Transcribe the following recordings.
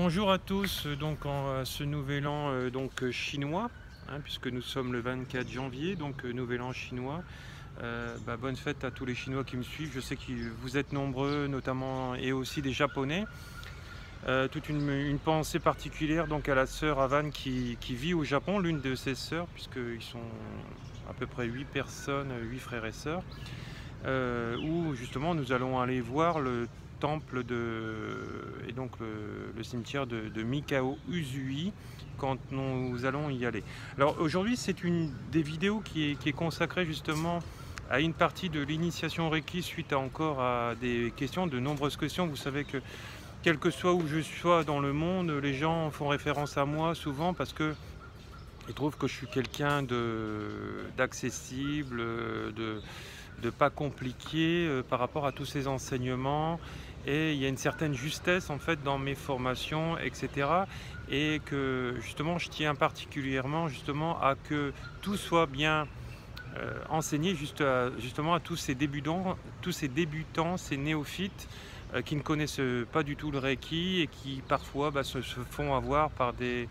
Bonjour à tous, donc en ce nouvel an chinois, puisque nous sommes le 24 janvier, donc nouvel an chinois. Bonne fête à tous les Chinois qui me suivent. Je sais que vous êtes nombreux, notamment, et aussi des Japonais. Toute une pensée particulière donc à la sœur Avan qui vit au Japon, l'une de ses sœurs, puisqu'ils sont à peu près 8 personnes, 8 frères et sœurs, où justement nous allons aller voir le temple et donc le cimetière de Mikao Usui quand nous allons y aller. Alors aujourd'hui c'est une des vidéos qui est consacrée justement à une partie de l'initiation Reiki suite à des questions, de nombreuses questions. Vous savez que quel que soit où je sois dans le monde, les gens font référence à moi souvent parce que ils trouvent que je suis quelqu'un d'accessible, de pas compliqué par rapport à tous ces enseignements, et il y a une certaine justesse en fait dans mes formations, etc. Et que justement je tiens particulièrement justement à que tout soit bien enseigné justement à tous ces débutants, ces néophytes qui ne connaissent pas du tout le Reiki et qui parfois se font avoir par des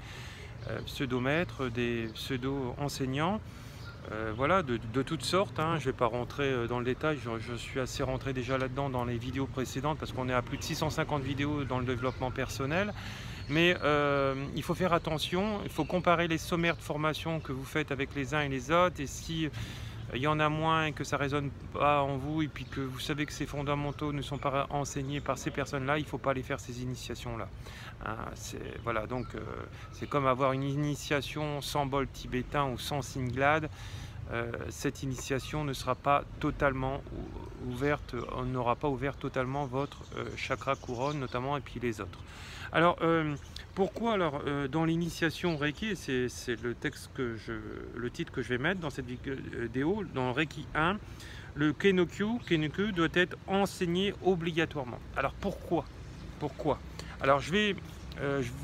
pseudomètres, des pseudo-enseignants. Voilà, de toutes sortes, je ne vais pas rentrer dans le détail, je suis assez rentré déjà là-dedans dans les vidéos précédentes parce qu'on est à plus de 650 vidéos dans le développement personnel. Mais il faut faire attention, il faut comparer les sommaires de formation que vous faites avec les uns et les autres, et si il y en a moins et que ça ne résonne pas en vous, et puis que vous savez que ces fondamentaux ne sont pas enseignés par ces personnes-là, il ne faut pas aller faire ces initiations-là. Voilà, donc c'est comme avoir une initiation sans bol tibétain ou sans singlade. Cette initiation ne sera pas totalement ouverte, on n'aura pas ouvert totalement votre chakra couronne notamment, et puis les autres. Alors pourquoi alors dans l'initiation Reiki, c'est le titre que je vais mettre dans cette vidéo, dans Reiki 1, le Kenokyu doit être enseigné obligatoirement. Alors pourquoi Alors je vais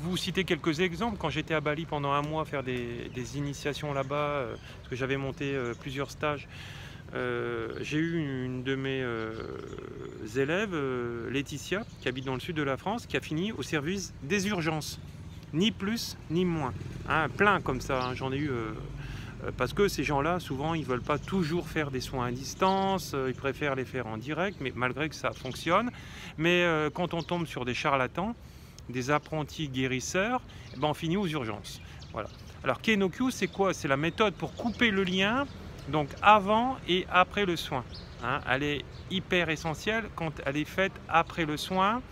vous citer quelques exemples. Quand j'étais à Bali pendant un mois faire des initiations là-bas, parce que j'avais monté plusieurs stages, j'ai eu une de mes élèves, Laetitia, qui habite dans le sud de la France, qui a fini au service des urgences. Ni plus ni moins. Plein comme ça, j'en ai eu. Parce que ces gens-là, souvent, ils ne veulent pas toujours faire des soins à distance, ils préfèrent les faire en direct, mais malgré que ça fonctionne. Mais quand on tombe sur des charlatans, des apprentis guérisseurs, on finit aux urgences. Voilà. Alors Kenokyu, c'est quoi? C'est la méthode pour couper le lien, donc avant et après le soin. Elle est hyper essentielle quand elle est faite après le soin.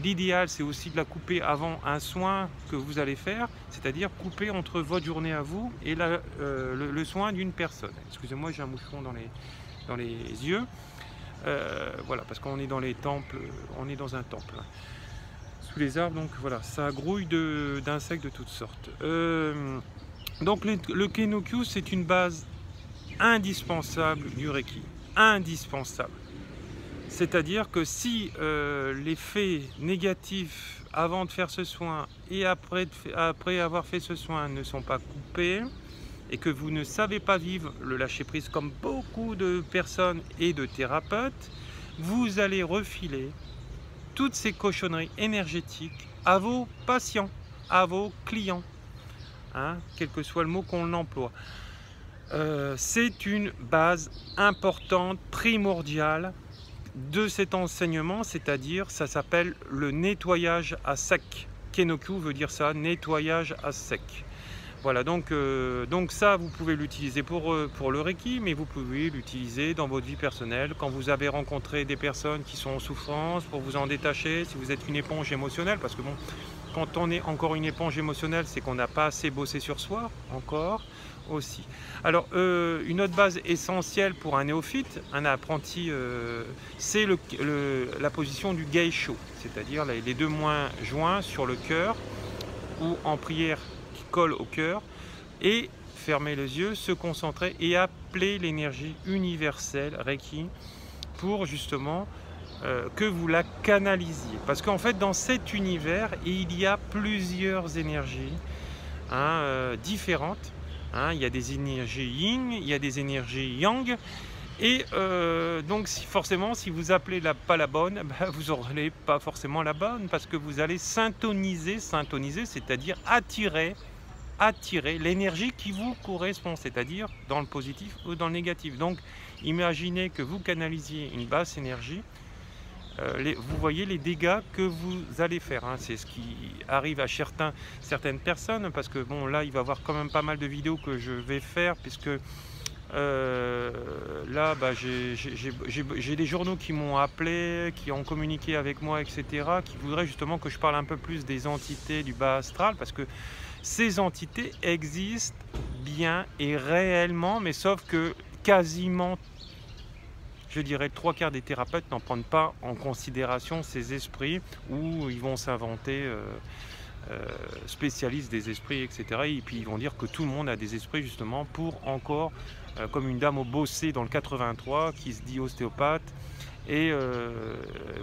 L'idéal, c'est aussi de la couper avant un soin que vous allez faire, c'est-à-dire couper entre votre journée à vous et le soin d'une personne. Excusez-moi, j'ai un moucheron dans les yeux. Voilà, parce qu'on est dans les temples, on est dans un temple. Sous les arbres, donc voilà, ça grouille d'insectes de toutes sortes. Donc le Kenokyu, c'est une base indispensable du Reiki, indispensable. C'est-à-dire que si l'effet négatif avant de faire ce soin et après avoir fait ce soin ne sont pas coupés, et que vous ne savez pas vivre le lâcher-prise comme beaucoup de personnes et de thérapeutes, vous allez refiler toutes ces cochonneries énergétiques à vos patients, à vos clients, quel que soit le mot qu'on emploie. C'est une base importante, primordiale de cet enseignement, c'est-à-dire ça s'appelle le nettoyage à sec. Kenokyu veut dire ça, nettoyage à sec. Voilà, donc ça vous pouvez l'utiliser pour le Reiki, mais vous pouvez l'utiliser dans votre vie personnelle, quand vous avez rencontré des personnes qui sont en souffrance, pour vous en détacher, si vous êtes une éponge émotionnelle, parce que bon, quand on est encore une éponge émotionnelle, c'est qu'on n'a pas assez bossé sur soi, encore aussi. Alors, une autre base essentielle pour un néophyte, un apprenti, c'est la position du Gaisho, c'est-à-dire les deux mains joints sur le cœur, ou en prière qui colle au cœur, et fermer les yeux, se concentrer et appeler l'énergie universelle Reiki pour justement que vous la canalisiez. Parce qu'en fait, dans cet univers, il y a plusieurs énergies différentes. Il y a des énergies yin, il y a des énergies yang, Et donc forcément, si vous appelez pas la bonne, bah, vous n'aurez pas forcément la bonne, parce que vous allez syntoniser, c'est-à-dire attirer l'énergie qui vous correspond, c'est-à-dire dans le positif ou dans le négatif. Donc imaginez que vous canalisiez une basse énergie, vous voyez les dégâts que vous allez faire, hein. C'est ce qui arrive à certaines personnes, parce que bon, là il va y avoir quand même pas mal de vidéos que je vais faire, puisque là bah, j'ai des journaux qui m'ont appelé, qui ont communiqué avec moi, etc., qui voudraient justement que je parle un peu plus des entités du bas astral, parce que ces entités existent bien et réellement, mais sauf que quasiment, je dirais, 3/4 des thérapeutes n'en prennent pas en considération ces esprits, ou ils vont s'inventer spécialistes des esprits, etc. Et puis ils vont dire que tout le monde a des esprits, justement, pour encore, comme une dame au Bossé dans le 83 qui se dit ostéopathe. Et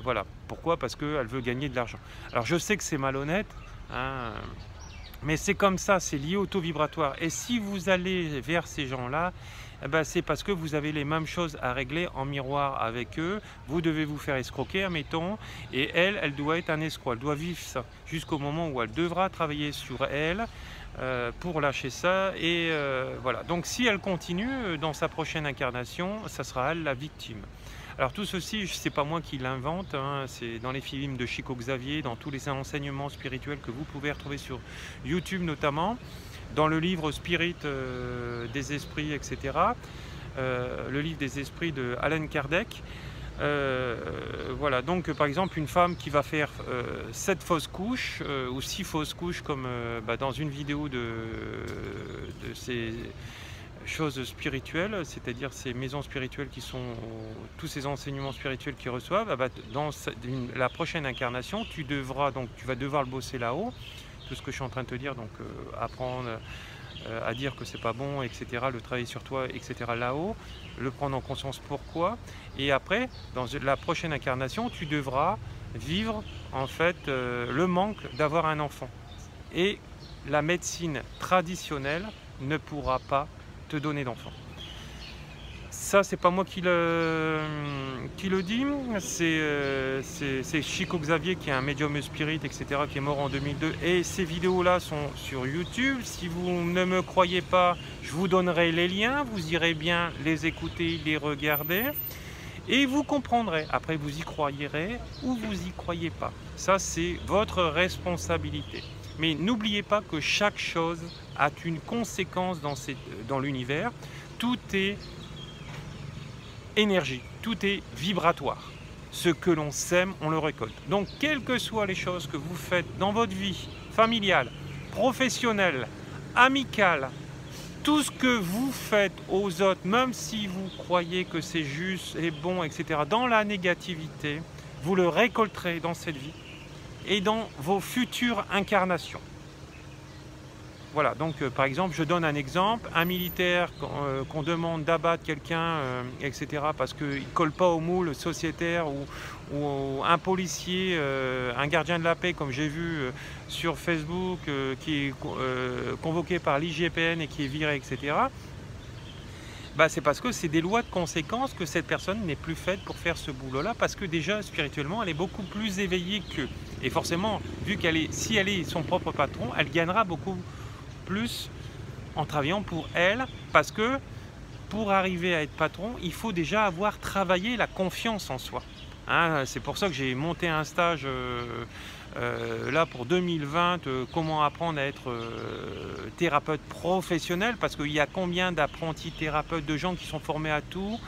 voilà. Pourquoi? Parce qu'elle veut gagner de l'argent. Alors je sais que c'est malhonnête, hein, mais c'est comme ça, c'est lié au taux vibratoire. Et si vous allez vers ces gens-là, eh ben c'est parce que vous avez les mêmes choses à régler en miroir avec eux. Vous devez vous faire escroquer, admettons, et elle doit être un escroc. Elle doit vivre ça jusqu'au moment où elle devra travailler sur elle pour lâcher ça. Et voilà. Donc si elle continue dans sa prochaine incarnation, ça sera elle la victime. Alors tout ceci, c'est pas moi qui l'invente, hein, c'est dans les films de Chico Xavier, dans tous les enseignements spirituels que vous pouvez retrouver sur YouTube notamment, dans le livre Spirit des esprits, etc., le livre des esprits de Allan Kardec. Voilà, donc par exemple une femme qui va faire 7 fausses couches ou 6 fausses couches, comme dans une vidéo de ces choses spirituelles, c'est-à-dire ces maisons spirituelles qui sont tous ces enseignements spirituels qu'ils reçoivent, dans la prochaine incarnation, tu vas devoir le bosser là-haut, tout ce que je suis en train de te dire, donc apprendre à dire que c'est pas bon, etc., le travailler sur toi, etc., là-haut, le prendre en conscience pourquoi, et après, dans la prochaine incarnation, tu devras vivre en fait le manque d'avoir un enfant. Et la médecine traditionnelle ne pourra pas te donner d'enfants. Ça, c'est pas moi qui le dit, c'est Chico Xavier, qui est un médium spirit, etc., qui est mort en 2002, et ces vidéos-là sont sur YouTube. Si vous ne me croyez pas, je vous donnerai les liens, vous irez bien les écouter, les regarder, et vous comprendrez. Après, vous y croyerez ou vous y croyez pas. Ça, c'est votre responsabilité. Mais n'oubliez pas que chaque chose a une conséquence dans l'univers. Tout est énergie, tout est vibratoire. Ce que l'on sème, on le récolte. Donc, quelles que soient les choses que vous faites dans votre vie familiale, professionnelle, amicale, tout ce que vous faites aux autres, même si vous croyez que c'est juste et bon, etc., dans la négativité, vous le récolterez dans cette vie et dans vos futures incarnations. Voilà, donc par exemple, je donne un exemple, un militaire qu'on demande d'abattre quelqu'un, etc., parce qu'il ne colle pas au moule sociétaire, ou un policier, un gardien de la paix, comme j'ai vu sur Facebook, qui est convoqué par l'IGPN et qui est viré, etc., c'est parce que c'est des lois de conséquence que cette personne n'est plus faite pour faire ce boulot-là, parce que déjà, spirituellement, elle est beaucoup plus éveillée qu'eux. Et forcément, vu si elle est son propre patron, elle gagnera beaucoup plus en travaillant pour elle, parce que pour arriver à être patron, il faut déjà avoir travaillé la confiance en soi. Hein, c'est pour ça que j'ai monté un stage là pour 2020, comment apprendre à être thérapeute professionnel, parce qu'il y a combien d'apprentis thérapeutes, de gens qui sont formés à tout.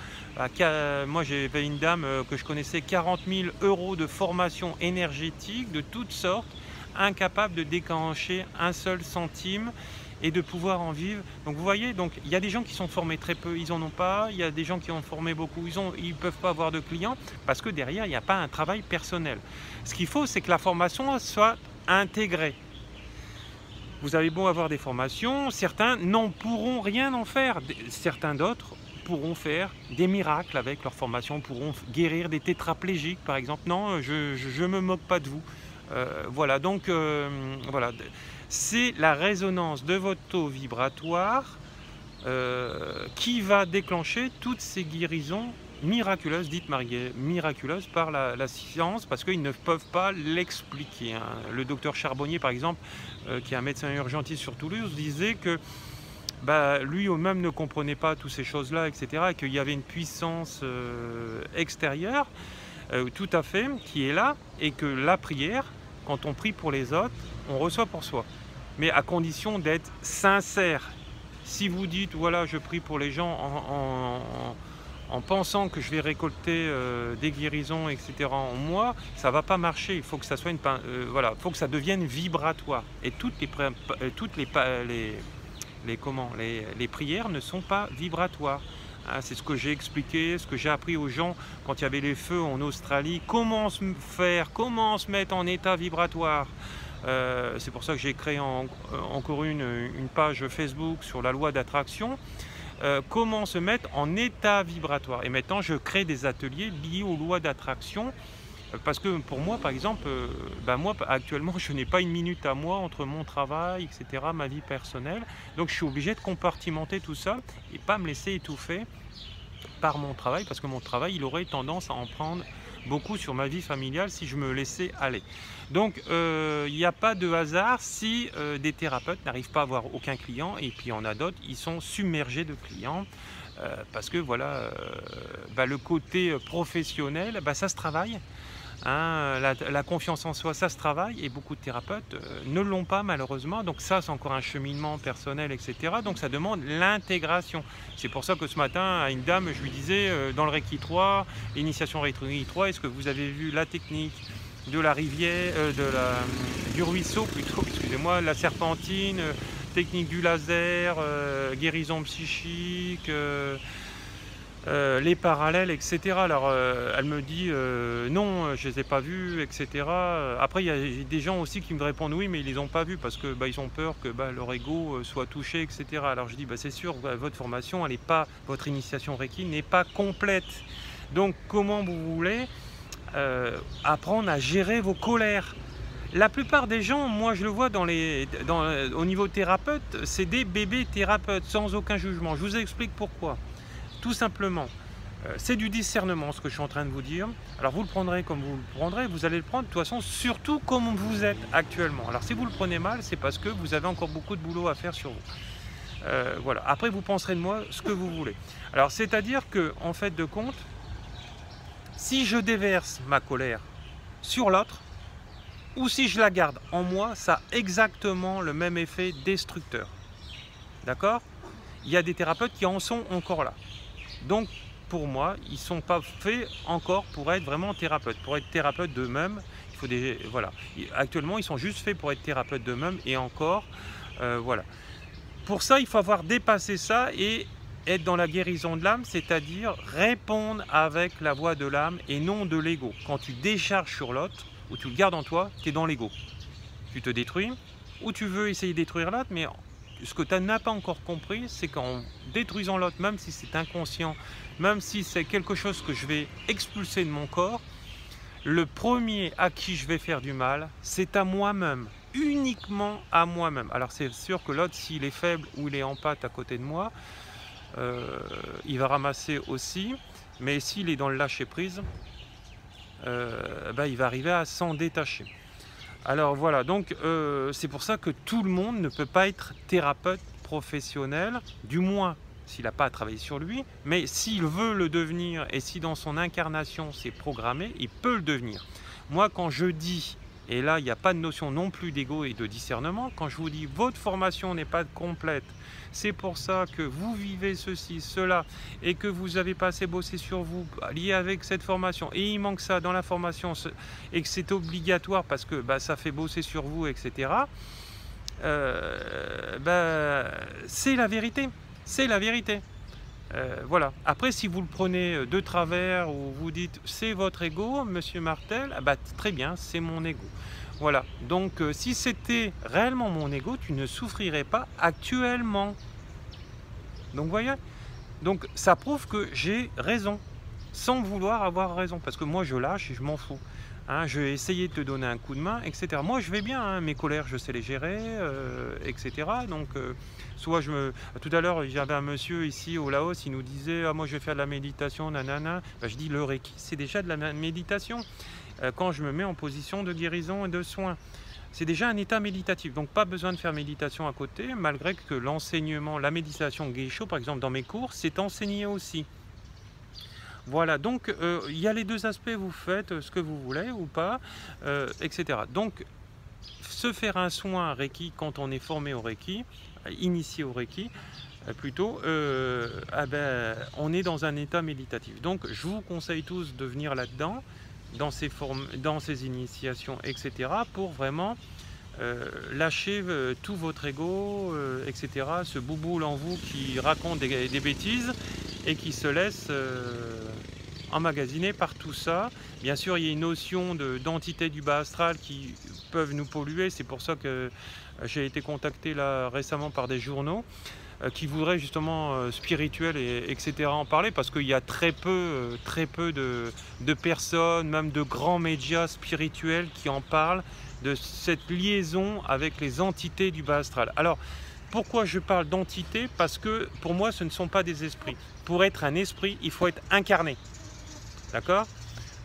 Moi j'avais une dame que je connaissais, 40 000 € de formation énergétique de toutes sortes, incapable de déclencher un seul centime et de pouvoir en vivre. Donc vous voyez, donc il y a des gens qui sont formés très peu, ils en ont pas. Il y a des gens qui ont formé beaucoup, ils peuvent pas avoir de clients, parce que derrière il n'y a pas un travail personnel. Ce qu'il faut, c'est que la formation soit intégrée. Vous avez beau avoir des formations, certains n'en pourront rien en faire, certains d'autres pourront faire des miracles avec leur formation, pourront guérir des tétraplégiques par exemple. Non, je me moque pas de vous. Voilà, donc voilà, c'est la résonance de votre taux vibratoire qui va déclencher toutes ces guérisons miraculeuses, dites miraculeuses par la science, parce qu'ils ne peuvent pas l'expliquer, hein. Le docteur Charbonnier, par exemple, qui est un médecin urgentiste sur Toulouse, disait que bah, lui même ne comprenait pas toutes ces choses-là, etc., et qu'il y avait une puissance extérieure, tout à fait, qui est là, et que la prière, quand on prie pour les autres, on reçoit pour soi, mais à condition d'être sincère. Si vous dites, voilà, je prie pour les gens en pensant que je vais récolter des guérisons, etc. en moi, ça ne va pas marcher. Il faut que ça soit voilà, il faut que ça devienne vibratoire. Et les prières ne sont pas vibratoires. Hein, c'est ce que j'ai expliqué, ce que j'ai appris aux gens quand il y avait les feux en Australie. Comment se mettre en état vibratoire. C'est pour ça que j'ai créé encore une page Facebook sur la loi d'attraction. Comment se mettre en état vibratoire. Et maintenant, je crée des ateliers liés aux lois d'attraction. Parce que pour moi, par exemple, moi actuellement, je n'ai pas une minute à moi entre mon travail, etc., ma vie personnelle. Donc je suis obligé de compartimenter tout ça et pas me laisser étouffer par mon travail, parce que mon travail, il aurait tendance à en prendre beaucoup sur ma vie familiale si je me laissais aller. Donc il n'y a pas de hasard si des thérapeutes n'arrivent pas à avoir aucun client, et puis il y en a d'autres, ils sont submergés de clients. Parce que voilà, le côté professionnel, ça se travaille. Hein, la confiance en soi, ça se travaille, et beaucoup de thérapeutes ne l'ont pas malheureusement. Donc ça, c'est encore un cheminement personnel, etc. Donc ça demande l'intégration. C'est pour ça que ce matin, à une dame, je lui disais, dans le Reiki 3, l'initiation Reiki 3, est-ce que vous avez vu la technique de la rivière, du ruisseau plutôt, excusez-moi, la serpentine, technique du laser, guérison psychique, les parallèles, etc. Alors elle me dit non, je les ai pas vus, etc. Après il y a des gens aussi qui me répondent oui, mais ils les ont pas vus parce que ils ont peur que leur ego soit touché, etc. Alors je dis c'est sûr, votre formation, elle est pas, votre initiation Reiki n'est pas complète. Donc comment vous voulez apprendre à gérer vos colères? La plupart des gens, moi je le vois au niveau thérapeute, c'est des bébés thérapeutes sans aucun jugement. Je vous explique pourquoi. Tout simplement, c'est du discernement ce que je suis en train de vous dire. Alors vous le prendrez comme vous le prendrez, vous allez le prendre de toute façon surtout comme vous êtes actuellement. Alors si vous le prenez mal, c'est parce que vous avez encore beaucoup de boulot à faire sur vous. Voilà. Après vous penserez de moi ce que vous voulez. Alors c'est-à-dire que en fait de compte, si je déverse ma colère sur l'autre, ou si je la garde en moi, ça a exactement le même effet destructeur. D'accord? Il y a des thérapeutes qui en sont encore là. Donc, pour moi, ils ne sont pas faits encore pour être vraiment thérapeutes. Pour être thérapeutes d'eux-mêmes, il faut voilà. Actuellement, ils sont juste faits pour être thérapeutes d'eux-mêmes, et encore, voilà. Pour ça, il faut avoir dépassé ça et être dans la guérison de l'âme, c'est-à-dire répondre avec la voix de l'âme et non de l'ego. Quand tu décharges sur l'autre, ou tu le gardes en toi, tu es dans l'ego. Tu te détruis, ou tu veux essayer de détruire l'autre, mais ce que tu n'as pas encore compris, c'est qu'en détruisant l'autre, même si c'est inconscient, même si c'est quelque chose que je vais expulser de mon corps, le premier à qui je vais faire du mal, c'est à moi-même, uniquement à moi-même. Alors c'est sûr que l'autre, s'il est faible ou il est en pâte à côté de moi, il va ramasser aussi, mais s'il est dans le lâcher-prise, il va arriver à s'en détacher. Alors voilà, donc c'est pour ça que tout le monde ne peut pas être thérapeute professionnel, du moins s'il n'a pas à travailler sur lui, mais s'il veut le devenir et si dans son incarnation c'est programmé, il peut le devenir. Moi quand je dis, et là il n'y a pas de notion non plus d'ego et de discernement, quand je vous dis votre formation n'est pas complète, c'est pour ça que vous vivez ceci, cela, et que vous n'avez pas assez bossé sur vous, lié avec cette formation, et il manque ça dans la formation, et que c'est obligatoire parce que ça fait bosser sur vous, etc. C'est la vérité, c'est la vérité. Voilà. Après, si vous le prenez de travers ou vous dites c'est votre ego, monsieur Martel, très bien, c'est mon ego. Voilà. Donc, si c'était réellement mon ego, tu ne souffrirais pas actuellement. Donc, voyez. Donc, ça prouve que j'ai raison. sans vouloir avoir raison, parce que moi je lâche et je m'en fous. Hein, je vais essayer de te donner un coup de main, etc. Moi je vais bien, hein, mes colères je sais les gérer, etc. Donc soit tout à l'heure j'avais un monsieur ici au Laos, il nous disait ah, moi je vais faire de la méditation, nanana. Ben, je dis le Reiki c'est déjà de la méditation. Quand je me mets en position de guérison et de soins, c'est déjà un état méditatif, donc pas besoin de faire méditation à côté, malgré que l'enseignement, la méditation Geisho par exemple dans mes cours, c'est enseigné aussi. Voilà, donc il y a les deux aspects, vous faites ce que vous voulez ou pas, etc. Donc se faire un soin Reiki quand on est formé au Reiki, initié au Reiki, plutôt, ah ben, on est dans un état méditatif. Donc je vous conseille tous de venir là-dedans, dans ces initiations, etc. pour vraiment lâcher tout votre ego, etc. Ce bouboule en vous qui raconte des bêtises et qui se laisse emmagasiner par tout ça. Bien sûr, il y a une notion d'entité du bas astral qui peuvent nous polluer. C'est pour ça que j'ai été contacté là récemment par des journaux qui voudraient justement spirituels etc. en parler, parce qu'il y a très peu de personnes, même de grands médias spirituels qui en parlent, de cette liaison avec les entités du bas astral. Alors, pourquoi je parle d'entités? Parce que pour moi, ce ne sont pas des esprits. Pour être un esprit, il faut être incarné. D'accord?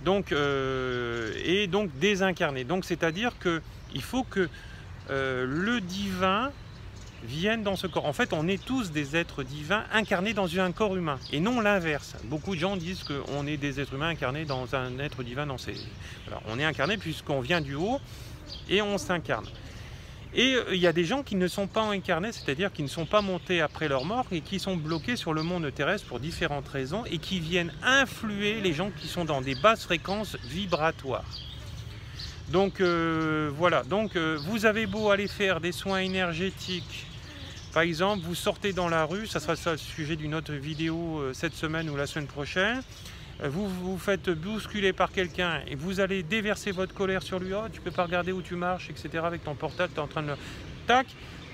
Donc, et donc désincarné. Donc, c'est-à-dire qu'il faut que le divin vienne dans ce corps. En fait, on est tous des êtres divins incarnés dans un corps humain, et non l'inverse. Beaucoup de gens disent qu'on est des êtres humains incarnés dans un être divin. Alors, on est incarné puisqu'on vient du haut, et on s'incarne. Et il y a des gens qui ne sont pas incarnés, c'est-à-dire qui ne sont pas montés après leur mort et qui sont bloqués sur le monde terrestre pour différentes raisons et qui viennent influer les gens qui sont dans des basses fréquences vibratoires. Donc voilà, donc vous avez beau aller faire des soins énergétiques, par exemple, vous sortez dans la rue, ça sera ça le sujet d'une autre vidéo cette semaine ou la semaine prochaine. Vous vous faites bousculer par quelqu'un et vous allez déverser votre colère sur lui. Oh, tu peux pas regarder où tu marches, etc. avec ton portable, tu es en train de... Tac.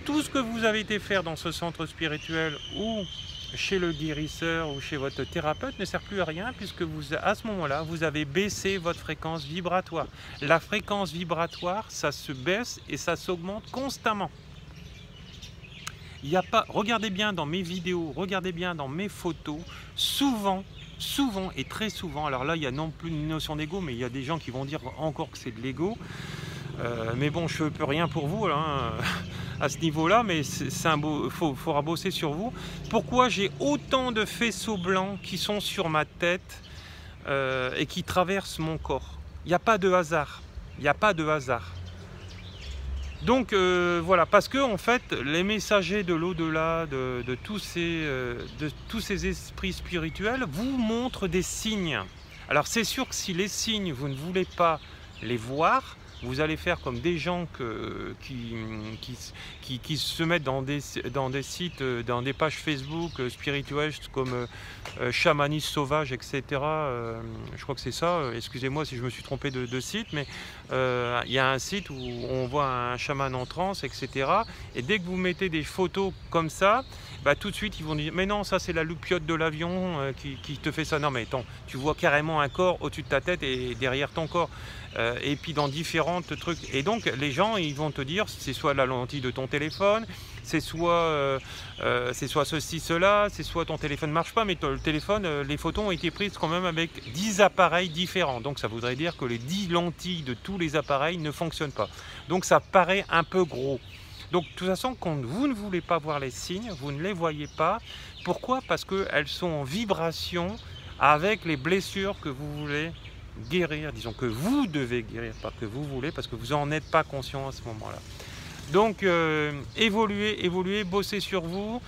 Tout ce que vous avez été faire dans ce centre spirituel ou chez le guérisseur ou chez votre thérapeute ne sert plus à rien, puisque à ce moment-là, vous avez baissé votre fréquence vibratoire. La fréquence vibratoire, ça se baisse et ça s'augmente constamment. Il n'y a pas... Regardez bien dans mes vidéos, regardez bien dans mes photos, souvent et très souvent, alors là il y a non plus une notion d'ego, mais il y a des gens qui vont dire encore que c'est de l'ego, mais bon, je ne peux rien pour vous là, hein, à ce niveau là, mais faudra bosser sur vous. Pourquoi j'ai autant de faisceaux blancs qui sont sur ma tête et qui traversent mon corps? Il n'y a pas de hasard, il n'y a pas de hasard. Donc voilà, parce que en fait, les messagers de l'au-delà, de tous ces esprits spirituels vous montrent des signes. Alors c'est sûr que si les signes, vous ne voulez pas les voir, vous allez faire comme des gens qui se mettent dans des sites, dans des pages Facebook spirituelles comme Chamanisme Sauvage, etc. Je crois que c'est ça, excusez-moi si je me suis trompé de site, mais il y a un site où on voit un chaman en transe, etc. Et dès que vous mettez des photos comme ça, bah, tout de suite ils vont dire mais non, ça c'est la loupiote de l'avion qui te fait ça. Non mais attends, tu vois carrément un corps au-dessus de ta tête et derrière ton corps. Et puis dans différents trucs. Et donc les gens ils vont te dire c'est soit la lentille de ton téléphone, c'est soit ceci, cela, c'est soit ton téléphone ne marche pas, mais le téléphone, les photos ont été prises quand même avec 10 appareils différents. Donc ça voudrait dire que les 10 lentilles de tous les appareils ne fonctionnent pas. Donc ça paraît un peu gros. Donc de toute façon, quand vous ne voulez pas voir les signes, vous ne les voyez pas. Pourquoi? Parce qu'elles sont en vibration avec les blessures que vous voulez guérir, disons que vous devez guérir, pas que vous voulez, parce que vous n'en êtes pas conscient à ce moment-là. Donc évoluez, bossez sur vous,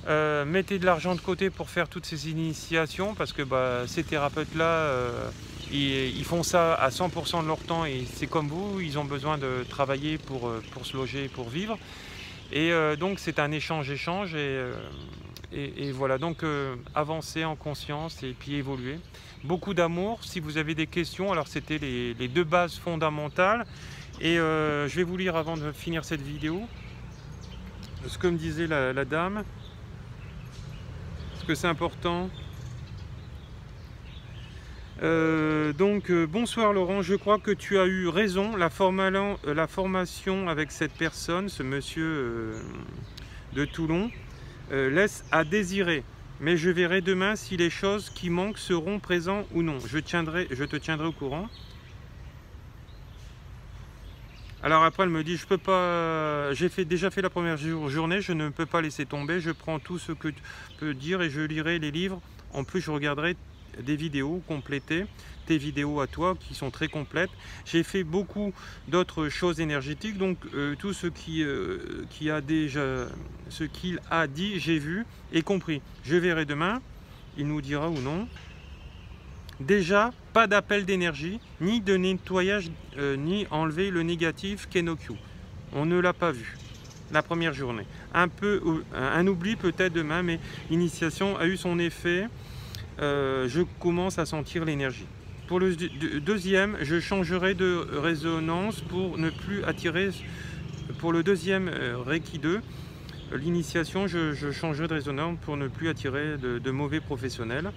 mettez de l'argent de côté pour faire toutes ces initiations, parce que ces thérapeutes-là, ils font ça à 100% de leur temps, et c'est comme vous, ils ont besoin de travailler pour se loger, pour vivre. Et donc c'est un échange, et voilà, donc avancez en conscience et puis évoluer. Beaucoup d'amour. Si vous avez des questions, alors c'était les deux bases fondamentales. Et je vais vous lire avant de finir cette vidéo ce que me disait la dame, parce que c'est important. Bonsoir Laurent, je crois que tu as eu raison. La formation avec cette personne, ce monsieur de Toulon, laisse à désirer. Mais je verrai demain si les choses qui manquent seront présentes ou non. Je te tiendrai au courant. Alors après, elle me dit, je peux pas, déjà fait la première journée, je ne peux pas laisser tomber. Je prends tout ce que tu peux dire et je lirai les livres. En plus, je regarderai des vidéos complétées, tes vidéos à toi qui sont très complètes. J'ai fait beaucoup d'autres choses énergétiques, donc tout ce qu'il a dit, j'ai vu et compris. Je verrai demain, il nous dira ou non. Déjà, pas d'appel d'énergie, ni de nettoyage, ni enlever le négatif Kenokyu. On ne l'a pas vu la première journée. Un oubli peut-être demain, mais l'initiation a eu son effet. Je commence à sentir l'énergie. Pour le deuxième, je changerai de résonance pour ne plus attirer. Pour le deuxième Reiki 2, l'initiation, je changerai de résonance pour ne plus attirer de mauvais professionnels.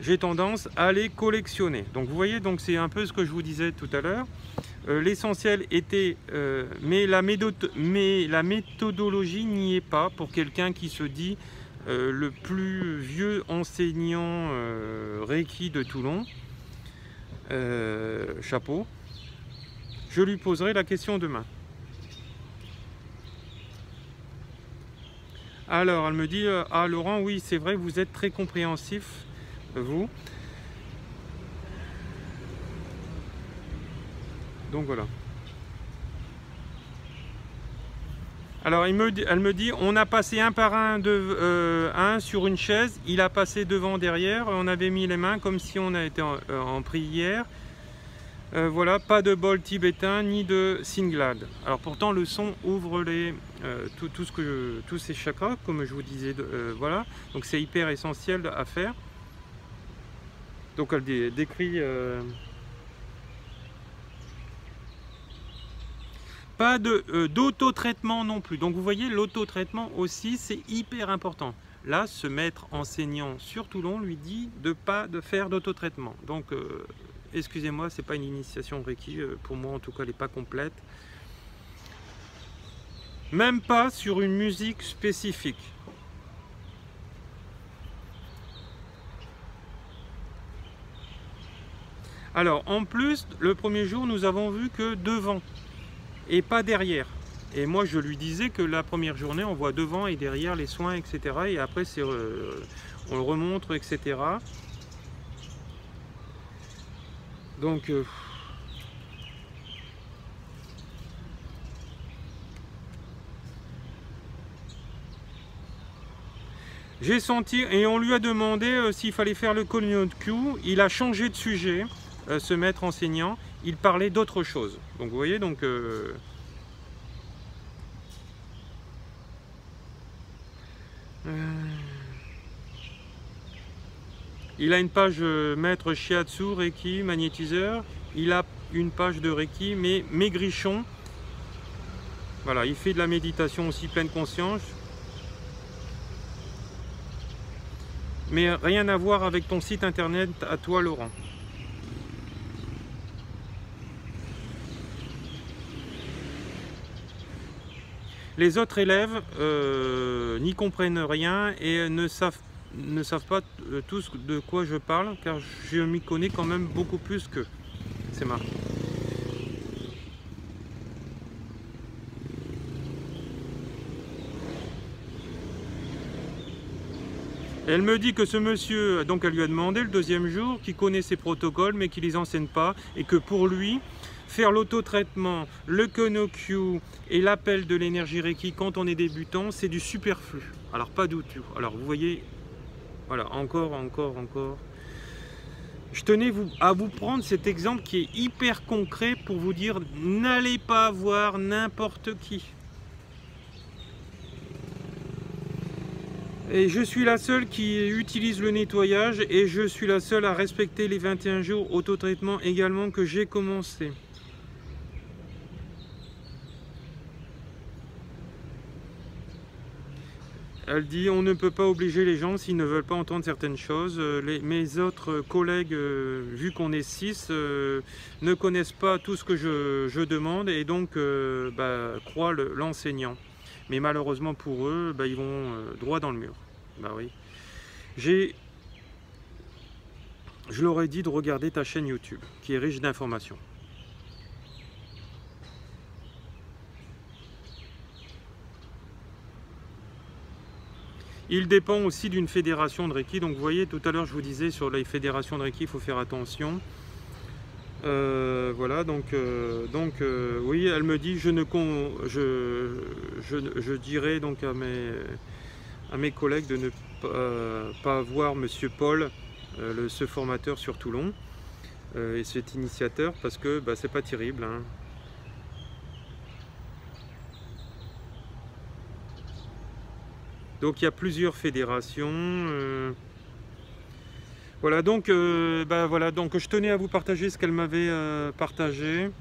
J'ai tendance à les collectionner. Donc vous voyez, donc c'est un peu ce que je vous disais tout à l'heure. L'essentiel était, mais la méthodologie n'y est pas pour quelqu'un qui se dit le plus vieux enseignant Reiki de Toulon. Chapeau. Je lui poserai la question demain. Alors, elle me dit, ah Laurent, oui, c'est vrai, vous êtes très compréhensif. Vous. Donc voilà. Alors elle me dit, on a passé un par un, sur une chaise, il a passé devant, derrière, on avait mis les mains comme si on a été en prière. Voilà, pas de bol tibétain ni de singlade. Alors pourtant le son ouvre tous ces chakras, comme je vous disais, voilà. Donc c'est hyper essentiel à faire. Donc elle décrit pas d'auto-traitement non plus. Donc vous voyez, l'auto-traitement aussi c'est hyper important. Là, ce maître enseignant sur Toulon lui dit de faire d'auto-traitement. Donc excusez-moi, c'est pas une initiation Reiki, pour moi en tout cas elle n'est pas complète. Même pas sur une musique spécifique. Alors, en plus, le premier jour, nous avons vu que devant et pas derrière. Et moi, je lui disais que la première journée, on voit devant et derrière les soins, etc. Et après, on le remontre, etc. Donc, j'ai senti, et on lui a demandé s'il fallait faire le Konyo-kyu. Il a changé de sujet. Ce maître enseignant, il parlait d'autre chose. Donc vous voyez, donc il a une page maître shiatsu, Reiki, magnétiseur. Il a une page de Reiki, mais maigrichon. Voilà, il fait de la méditation aussi, pleine conscience. Mais rien à voir avec ton site internet à toi, Laurent. Les autres élèves n'y comprennent rien et ne savent pas tous de quoi je parle, car je m'y connais quand même beaucoup plus qu'eux. C'est marrant. Elle me dit que ce monsieur, donc elle lui a demandé le deuxième jour, qui connaît ses protocoles mais qui ne les enseigne pas, et que pour lui, faire l'auto-traitement, le Konyo-kyu et l'appel de l'énergie Reiki quand on est débutant, c'est du superflu. Alors pas du tout. Alors vous voyez, voilà, encore. Je tenais à vous prendre cet exemple qui est hyper concret pour vous dire, n'allez pas voir n'importe qui. Et je suis la seule qui utilise le nettoyage et je suis la seule à respecter les 21 jours auto-traitement également que j'ai commencé. Elle dit: on ne peut pas obliger les gens s'ils ne veulent pas entendre certaines choses. Mes autres collègues, vu qu'on est 6, ne connaissent pas tout ce que je demande et donc croient l'enseignant. Mais malheureusement pour eux, ils vont droit dans le mur. Bah oui. Je leur ai dit de regarder ta chaîne YouTube, qui est riche d'informations. Il dépend aussi d'une fédération de Reiki. Donc vous voyez, tout à l'heure je vous disais sur les fédérations de Reiki, il faut faire attention. Voilà, donc oui, elle me dit, je dirais donc à mes collègues de ne pas voir Monsieur Paul, ce formateur sur Toulon, et cet initiateur, parce que c'est pas terrible, hein. Donc il y a plusieurs fédérations. Voilà, donc voilà, donc je tenais à vous partager ce qu'elle m'avait partagé.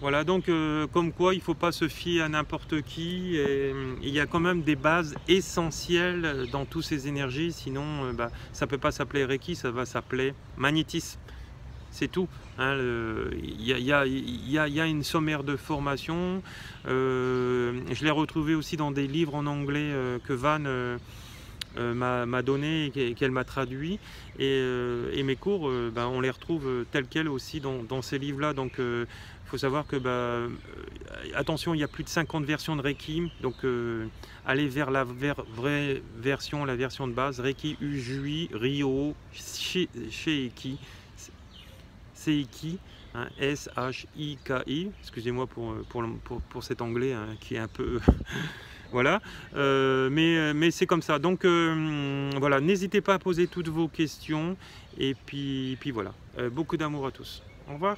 Voilà, donc comme quoi il ne faut pas se fier à n'importe qui. Et, il y a quand même des bases essentielles dans toutes ces énergies, sinon ça ne peut pas s'appeler Reiki, ça va s'appeler magnétisme. C'est tout. Hein, il y a une sommaire de formation. Je l'ai retrouvé aussi dans des livres en anglais que Van m'a donné et qu'elle m'a traduit. Et mes cours, on les retrouve tels quels aussi dans ces livres-là. Donc il faut savoir que, attention, il y a plus de 50 versions de Reiki. Donc allez vers la vraie version, la version de base. Reiki, Ujui, Ryo, Sheiki. Seiki, hein, S-H-I-K-I, excusez-moi pour cet anglais hein, qui est un peu... voilà, mais c'est comme ça. Donc voilà, n'hésitez pas à poser toutes vos questions, et puis voilà, beaucoup d'amour à tous. Au revoir.